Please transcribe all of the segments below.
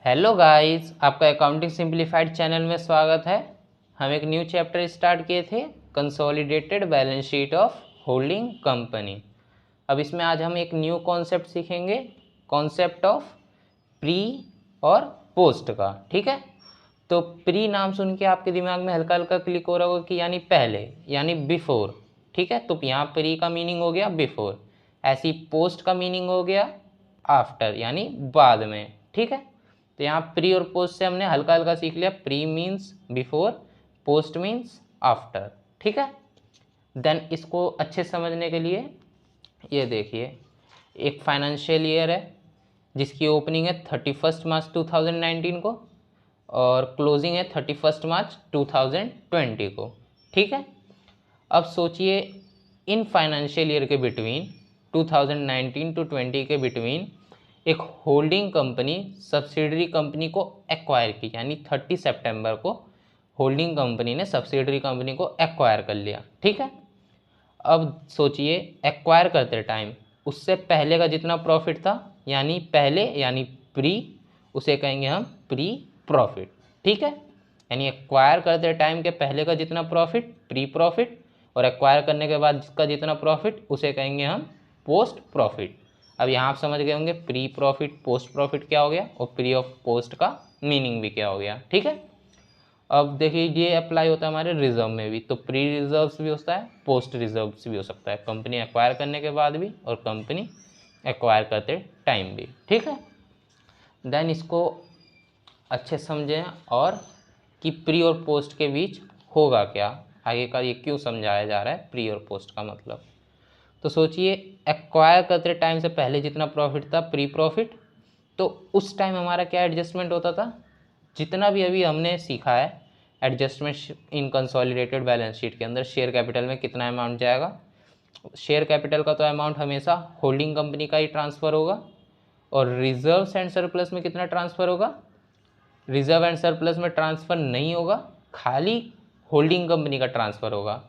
Hello guys, आपका accounting simplified channel में स्वागत है। हम एक न्यू चैप्टर स्टार्ट किए थे, consolidated balance sheet of holding company. अब इसमें आज हम एक न्यू कॉन्सेप्ट सीखेंगे, कॉन्सेप्ट ऑफ प्री और पोस्ट का। ठीक है, तो प्री नाम सुन के आपके दिमाग में हल्का हल्का क्लिक हो रहा होगा कि यानी पहले, यानी बिफोर। ठीक है, तो यहाँ प्री का मीनिंग हो गया बिफोर, ऐसी पोस्ट का मीनिंग हो गया आफ्टर, यानी बाद में। ठीक है, तो यहाँ प्री और पोस्ट से हमने हल्का हल्का सीख लिया। Pre means before, post means after. ठीक है, देन इसको अच्छे समझने के लिए ये देखिए, एक फाइनेंशियल ईयर है जिसकी ओपनिंग है 31 मार्च 2019 को और क्लोजिंग है 31 मार्च 2020 को। ठीक है, अब सोचिए इन फाइनेंशियल ईयर के बिटवीन 2019 टू 20 के बिटवीन एक होल्डिंग कंपनी सब्सिडरी कंपनी को एक्वायर की, यानी 30 सितंबर को होल्डिंग कंपनी ने सब्सिडरी कंपनी को एक्वायर कर लिया। ठीक है, अब सोचिए एक्वायर करते टाइम उससे पहले का जितना प्रॉफिट था, यानी पहले यानी प्री, उसे कहेंगे हम प्री प्रॉफिट। ठीक है, यानी एक्वायर करते टाइम के पहले का जितना प्रॉफिट प्री प्रॉफिट, और एक्वायर करने के बाद का जितना प्रॉफिट उसे कहेंगे हम पोस्ट प्रॉफिट। अब यहाँ आप समझ गए होंगे प्री प्रॉफिट पोस्ट प्रॉफिट क्या हो गया और प्री ऑफ पोस्ट का मीनिंग भी क्या हो गया। ठीक है, अब देखिए ये अप्लाई होता है हमारे रिजर्व में भी, तो प्री रिजर्व्स भी होता है, पोस्ट रिजर्व्स भी हो सकता है, कंपनी एक्वायर करने के बाद भी और कंपनी एक्वायर करते टाइम भी। ठीक है, देन इसको अच्छे समझें और कि प्री और पोस्ट के बीच होगा क्या, आगे का ये क्यों समझाया जा रहा है प्री और पोस्ट का मतलब। तो सोचिए एक्वायर करते टाइम से पहले जितना प्रॉफिट था प्री प्रॉफिट, तो उस टाइम हमारा क्या एडजस्टमेंट होता था, जितना भी अभी हमने सीखा है adjustment in consolidated balance sheet के अंदर शेयर कैपिटल में कितना अमाउंट जाएगा। शेयर कैपिटल का तो अमाउंट हमेशा होल्डिंग कंपनी का ही ट्रांसफ़र होगा, और रिजर्व्स एंड सरप्लस में कितना ट्रांसफ़र होगा, रिजर्व एंड सरप्लस में ट्रांसफ़र नहीं होगा, खाली होल्डिंग कंपनी का ट्रांसफ़र होगा।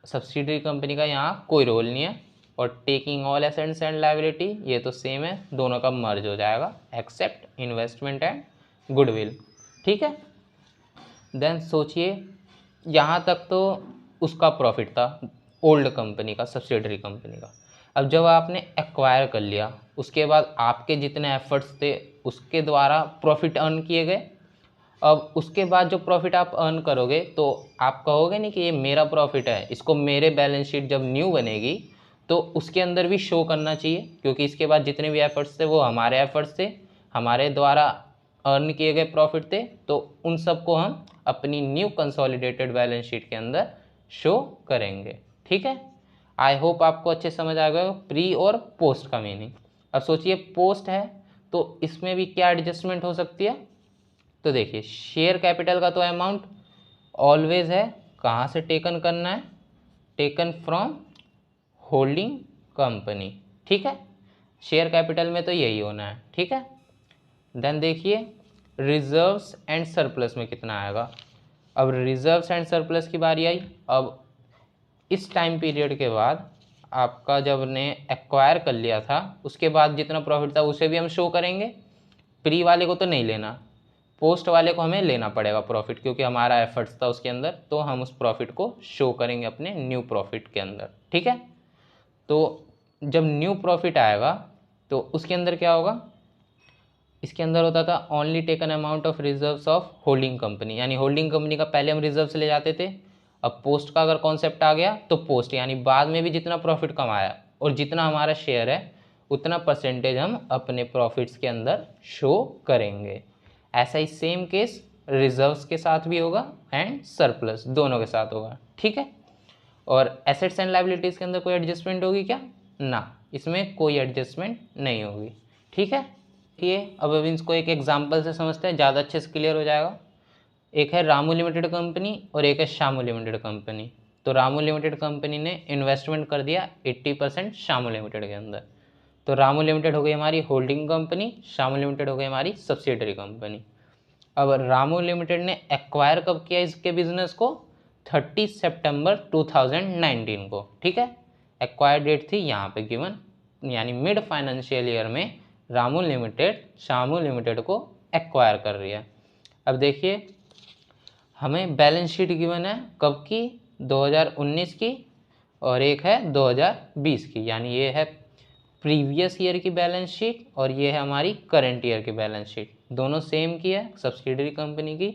सब्सिडरी कंपनी का यहाँ कोई रोल नहीं है। और taking all assets and liability ये तो सेम है, दोनों का मर्ज हो जाएगा एक्सेप्ट इन्वेस्टमेंट एंड गुडविल। ठीक है, देन सोचिए यहाँ तक तो उसका प्रॉफिट था ओल्ड कंपनी का, सब्सिडरी कंपनी का। अब जब आपने एक्वायर कर लिया उसके बाद आपके जितने एफर्ट्स थे उसके द्वारा प्रॉफिट अर्न किए गए। अब उसके बाद जो प्रॉफिट आप अर्न करोगे तो आप कहोगे नहीं कि ये मेरा प्रॉफिट है, इसको मेरे बैलेंस शीट जब न्यू बनेगी तो उसके अंदर भी शो करना चाहिए, क्योंकि इसके बाद जितने भी एफर्ट्स थे वो हमारे एफर्ट्स थे, हमारे द्वारा अर्न किए गए प्रॉफिट थे, तो उन सबको हम अपनी न्यू कंसोलिडेटेड बैलेंस शीट के अंदर शो करेंगे। ठीक है, आई होप आपको अच्छे समझ आ गया प्री और पोस्ट का मीनिंग। अब सोचिए पोस्ट है तो इसमें भी क्या एडजस्टमेंट हो सकती है। तो देखिए शेयर कैपिटल का तो अमाउंट ऑलवेज है, कहाँ से टेकन करना है, टेकन फ्रॉम होल्डिंग कंपनी। ठीक है, शेयर कैपिटल में तो यही होना है। ठीक है, देन देखिए रिजर्व्स एंड सरप्लस में कितना आएगा। अब रिजर्व्स एंड सरप्लस की बारी आई। अब इस टाइम पीरियड के बाद आपका जब ने एक्वायर कर लिया था उसके बाद जितना प्रॉफिट था उसे भी हम शो करेंगे। प्री वाले को तो नहीं लेना, पोस्ट वाले को हमें लेना पड़ेगा प्रॉफिट, क्योंकि हमारा एफर्ट्स था उसके अंदर, तो हम उस प्रॉफिट को शो करेंगे अपने न्यू प्रॉफिट के अंदर। ठीक है, तो जब न्यू प्रॉफिट आएगा तो उसके अंदर क्या होगा, इसके अंदर होता था only taken amount of reserves of holding company, यानी होल्डिंग कंपनी का पहले हम रिजर्व्स ले जाते थे। अब पोस्ट का अगर कॉन्सेप्ट आ गया तो पोस्ट, यानी बाद में भी जितना प्रॉफिट कमाया और जितना हमारा शेयर है उतना परसेंटेज हम अपने प्रॉफिट्स के अंदर शो करेंगे। ऐसा ही सेम केस रिजर्व्स के साथ भी होगा एंड सरप्लस दोनों के साथ होगा। ठीक है, और एसेट्स एंड लायबिलिटीज़ के अंदर कोई एडजस्टमेंट होगी क्या, ना, इसमें कोई एडजस्टमेंट नहीं होगी। ठीक है, ये अब इसको एक एग्जांपल से समझते हैं, ज़्यादा अच्छे से क्लियर हो जाएगा। एक है रामू लिमिटेड कंपनी और एक है शामू लिमिटेड कंपनी। तो रामू लिमिटेड कंपनी ने इन्वेस्टमेंट कर दिया 80% शामू लिमिटेड के अंदर, तो रामू लिमिटेड हो गई हमारी होल्डिंग कंपनी, शामू लिमिटेड हो गई हमारी सब्सिडरी कंपनी। अब रामू लिमिटेड ने एक्वायर कब किया इसके बिजनेस को, 30 सितंबर 2019 को। ठीक है, एक्वायर डेट थी यहाँ पे गिवन, यानी मिड फाइनेंशियल ईयर में रामू लिमिटेड शामू लिमिटेड को एक्वायर कर रही है। अब देखिए हमें बैलेंस शीट गिवन है कब की, 2019 की, और एक है 2020 की, यानी ये है प्रीवियस ईयर की बैलेंस शीट और ये है हमारी करंट ईयर की बैलेंस शीट। दोनों सेम की है, सब्सिडियरी कंपनी की,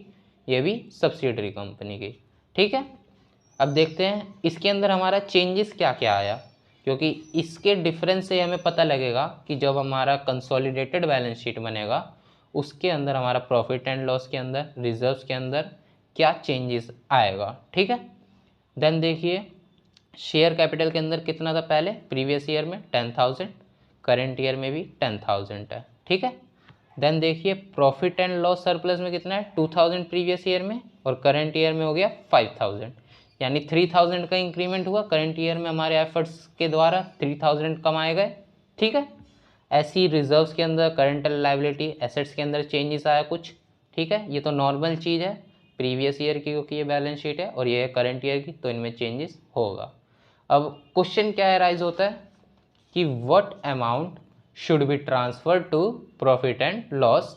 ये भी सब्सिडियरी कंपनी की। ठीक है, अब देखते हैं इसके अंदर हमारा चेंजेस क्या क्या आया, क्योंकि इसके डिफरेंस से हमें पता लगेगा कि जब हमारा कंसोलिडेटेड बैलेंस शीट बनेगा उसके अंदर हमारा प्रॉफिट एंड लॉस के अंदर, रिजर्व्स के अंदर क्या चेंजेस आएगा। ठीक है, देन देखिए शेयर कैपिटल के अंदर कितना था पहले, प्रीवियस ईयर में 10,000, करेंट ईयर में भी 10,000 है। ठीक है, देन देखिए प्रॉफिट एंड लॉस सरप्लस में कितना है, 2,000 प्रीवियस ईयर में और करंट ईयर में हो गया 5,000, यानी 3,000 का इंक्रीमेंट हुआ। करंट ईयर में हमारे एफर्ट्स के द्वारा 3,000 कमाए गए। ठीक है, ऐसी रिजर्व्स के अंदर, करंट लायबिलिटी एसेट्स के अंदर चेंजेस आया कुछ। ठीक है, ये तो नॉर्मल चीज़ है, प्रीवियस ईयर की क्योंकि ये बैलेंस शीट है और ये है करंट ईयर की, तो इनमें चेंजेस होगा। अब क्वेश्चन क्या राइज होता है कि what amount should be transfer to profit and loss,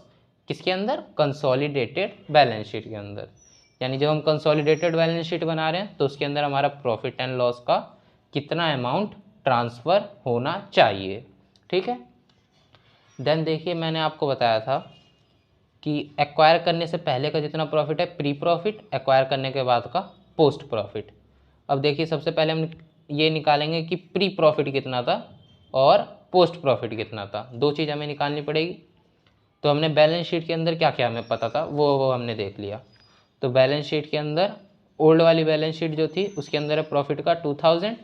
किसके अंदर, कंसोलिडेटेड बैलेंस शीट के अंदर। यानी जब हम कंसोलिडेटेड बैलेंस शीट बना रहे हैं तो उसके अंदर हमारा प्रॉफिट एंड लॉस का कितना अमाउंट ट्रांसफ़र होना चाहिए। ठीक है, देन देखिए मैंने आपको बताया था कि एक्वायर करने से पहले का जितना प्रॉफिट है प्री प्रॉफिट, एक्वायर करने के बाद का पोस्ट प्रॉफिट। अब देखिए सबसे पहले हम ये निकालेंगे कि प्री प्रॉफिट कितना था और पोस्ट प्रॉफिट कितना था, दो चीज़ हमें निकालनी पड़ेगी। तो हमने बैलेंस शीट के अंदर क्या क्या हमें पता था वो हमने देख लिया। तो बैलेंस शीट के अंदर ओल्ड वाली बैलेंस शीट जो थी उसके अंदर है प्रॉफिट का 2,000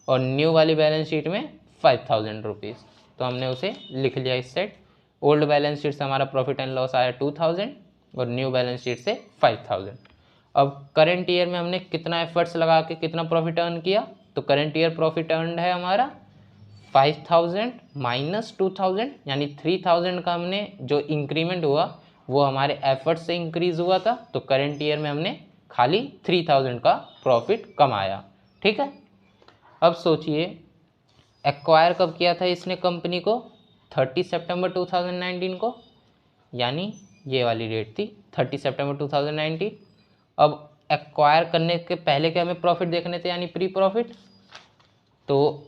और न्यू वाली बैलेंस शीट में 5,000 रुपीज़, तो हमने उसे लिख लिया इस साइड। ओल्ड बैलेंस शीट से हमारा प्रॉफिट एंड लॉस आया 2,000 और न्यू बैलेंस शीट से 5,000। अब करंट ईयर में हमने कितना एफर्ट्स लगा के कितना प्रॉफिट अर्न किया, तो करंट ईयर प्रॉफिट अर्न है हमारा 5,000 माइनस 2,000, यानी 3,000 का हमने जो इंक्रीमेंट हुआ वो हमारे एफर्ट से इंक्रीज हुआ था, तो करंट ईयर में हमने खाली 3,000 का प्रॉफिट कमाया। ठीक है, अब सोचिए एक्वायर कब किया था इसने कंपनी को, 30 सितंबर 2019 को, यानी ये वाली डेट थी 30 सितंबर 2019। अब एक्वायर करने के पहले के हमें प्रॉफिट देखने थे, यानी प्री प्रॉफिट। तो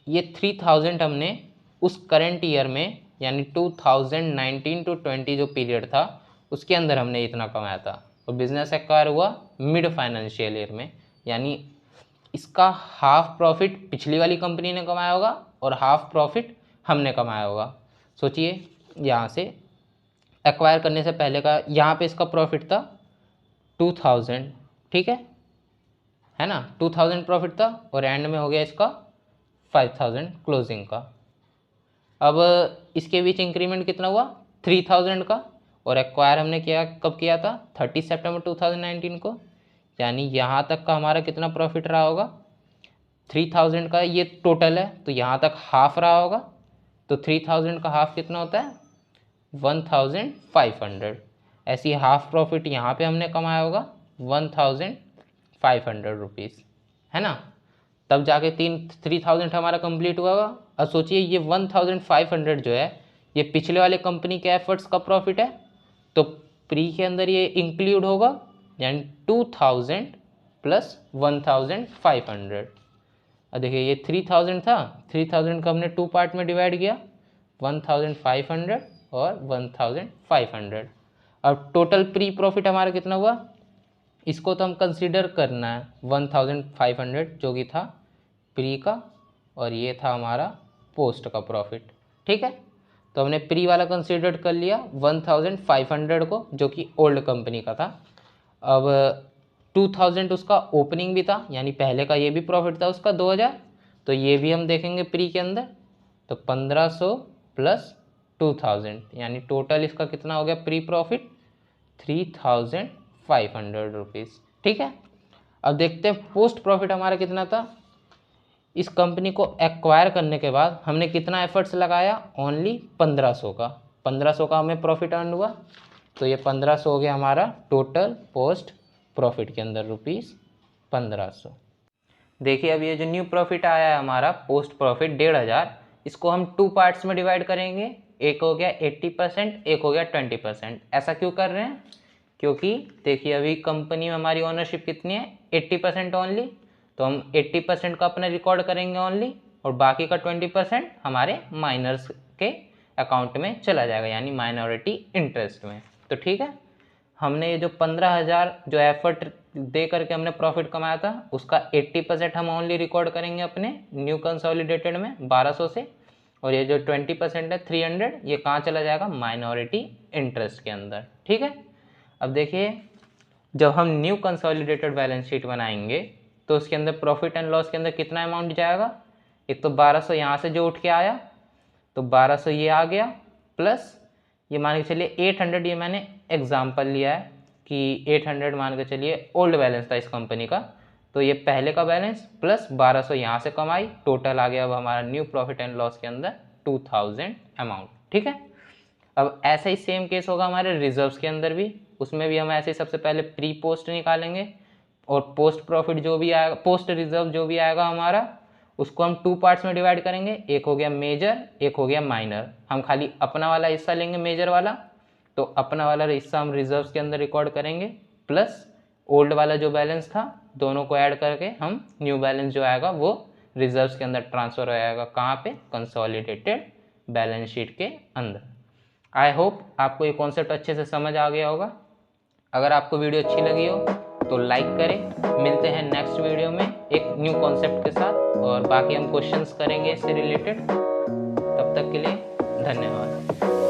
ये 3,000 हमने उस करंट ईयर में, यानी 2019 टू 20 जो पीरियड था उसके अंदर हमने इतना कमाया था। और बिजनेस एक्वायर हुआ मिड फाइनेंशियल ईयर में, यानी इसका हाफ प्रॉफिट पिछली वाली कंपनी ने कमाया होगा और हाफ प्रॉफिट हमने कमाया होगा। सोचिए यहाँ से एक्वायर करने से पहले का, यहाँ पे इसका प्रॉफिट था 2,000, ठीक है ना, 2,000 प्रॉफिट था और एंड में हो गया इसका 5,000 क्लोजिंग का। अब इसके बीच इंक्रीमेंट कितना हुआ, 3,000 का, और एक्वायर हमने किया कब किया था, 30 सितंबर 2019 को, यानी यहाँ तक का हमारा कितना प्रॉफिट रहा होगा, 3,000 का ये टोटल है, तो यहाँ तक हाफ रहा होगा। तो 3,000 का हाफ कितना होता है, 1,500। ऐसी हाफ प्रॉफिट यहाँ पे हमने कमाया होगा 1,500 रुपीज़, है ना, तब जाके 3,000 हमारा कंप्लीट हुआ होगा। अब सोचिए ये 1,500 जो है ये पिछले वाले कंपनी के एफर्ट्स का प्रॉफिट है, तो प्री के अंदर ये इंक्लूड होगा, यानी 2,000 प्लस 1,500। अब देखिए ये 3,000 था, 3,000 का हमने टू पार्ट में डिवाइड किया, 1,500 और 1,500। अब टोटल प्री प्रॉफिट हमारा कितना हुआ, इसको तो हम कंसीडर करना है 1,500 जो कि था प्री का, और ये था हमारा पोस्ट का प्रॉफिट। ठीक है, तो हमने प्री वाला कंसीडर कर लिया 1,500 को जो कि ओल्ड कंपनी का था। अब 2,000 उसका ओपनिंग भी था, यानी पहले का ये भी प्रॉफिट था उसका 2,000, तो ये भी हम देखेंगे प्री के अंदर, तो 1,500 प्लस 2,000, यानी टोटल इसका कितना हो गया प्री प्रॉफिट 3,500 रुपीज़। ठीक है, अब देखते हैं पोस्ट प्रॉफिट हमारा कितना था। इस कंपनी को एक्वायर करने के बाद हमने कितना एफर्ट्स लगाया, ओनली 1,500 का, 1,500 का हमें प्रॉफिट अर्न हुआ, तो ये 1,500 हो गया हमारा टोटल पोस्ट प्रॉफिट के अंदर ₹1,500। देखिए अब ये जो न्यू प्रॉफिट आया है हमारा पोस्ट प्रॉफिट 1,500, इसको हम टू पार्ट्स में डिवाइड करेंगे, एक हो गया 80%, एक हो गया 20%। ऐसा क्यों कर रहे हैं? क्योंकि देखिए अभी कंपनी में हमारी ओनरशिप कितनी है, 80% ओनली, तो हम 80% का अपना रिकॉर्ड करेंगे ओनली, और बाकी का 20% हमारे माइनर्स के अकाउंट में चला जाएगा, यानी माइनॉरिटी इंटरेस्ट में। तो ठीक है, हमने ये जो 15,000 जो एफर्ट दे करके हमने प्रॉफिट कमाया था, उसका 80% हम ओनली रिकॉर्ड करेंगे अपने न्यू कंसोलिडेटेड में 1200 से, और ये जो 20% है 300, ये कहाँ चला जाएगा, माइनॉरिटी इंटरेस्ट के अंदर। ठीक है, अब देखिए जब हम न्यू कंसोलिडेटेड बैलेंस शीट बनाएंगे तो उसके अंदर प्रॉफिट एंड लॉस के अंदर कितना अमाउंट जाएगा, एक तो 1200 यहाँ से जो उठ के आया, तो 1200 ये आ गया, प्लस ये मान के चलिए 800, ये मैंने एग्जाम्पल लिया है कि 800 मान के चलिए ओल्ड बैलेंस था इस कंपनी का, तो ये पहले का बैलेंस प्लस 1200 यहाँ से कमाई, टोटल आ गया अब हमारा न्यू प्रॉफिट एंड लॉस के अंदर 2000 अमाउंट। ठीक है, अब ऐसा ही सेम केस होगा हमारे रिजर्व्स के अंदर भी, उसमें भी हम ऐसे ही सबसे पहले प्री पोस्ट निकालेंगे, और पोस्ट प्रॉफिट जो भी आएगा, पोस्ट रिजर्व जो भी आएगा हमारा, उसको हम 2 पार्ट्स में डिवाइड करेंगे, एक हो गया मेजर, एक हो गया माइनर। हम खाली अपना वाला हिस्सा लेंगे मेजर वाला, तो अपना वाला हिस्सा हम रिजर्व्स के अंदर रिकॉर्ड करेंगे, प्लस ओल्ड वाला जो बैलेंस था, दोनों को ऐड करके हम न्यू बैलेंस जो आएगा वो रिजर्व्स के अंदर ट्रांसफर हो जाएगा, कहाँ पे, कंसोलिडेटेड बैलेंस शीट के अंदर। आई होप आपको ये कॉन्सेप्ट अच्छे से समझ आ गया होगा। अगर आपको वीडियो अच्छी लगी हो तो लाइक करें। मिलते हैं नेक्स्ट वीडियो में एक न्यू कॉन्सेप्ट के साथ, और बाकी हम क्वेश्चंस करेंगे इससे रिलेटेड। तब तक के लिए धन्यवाद।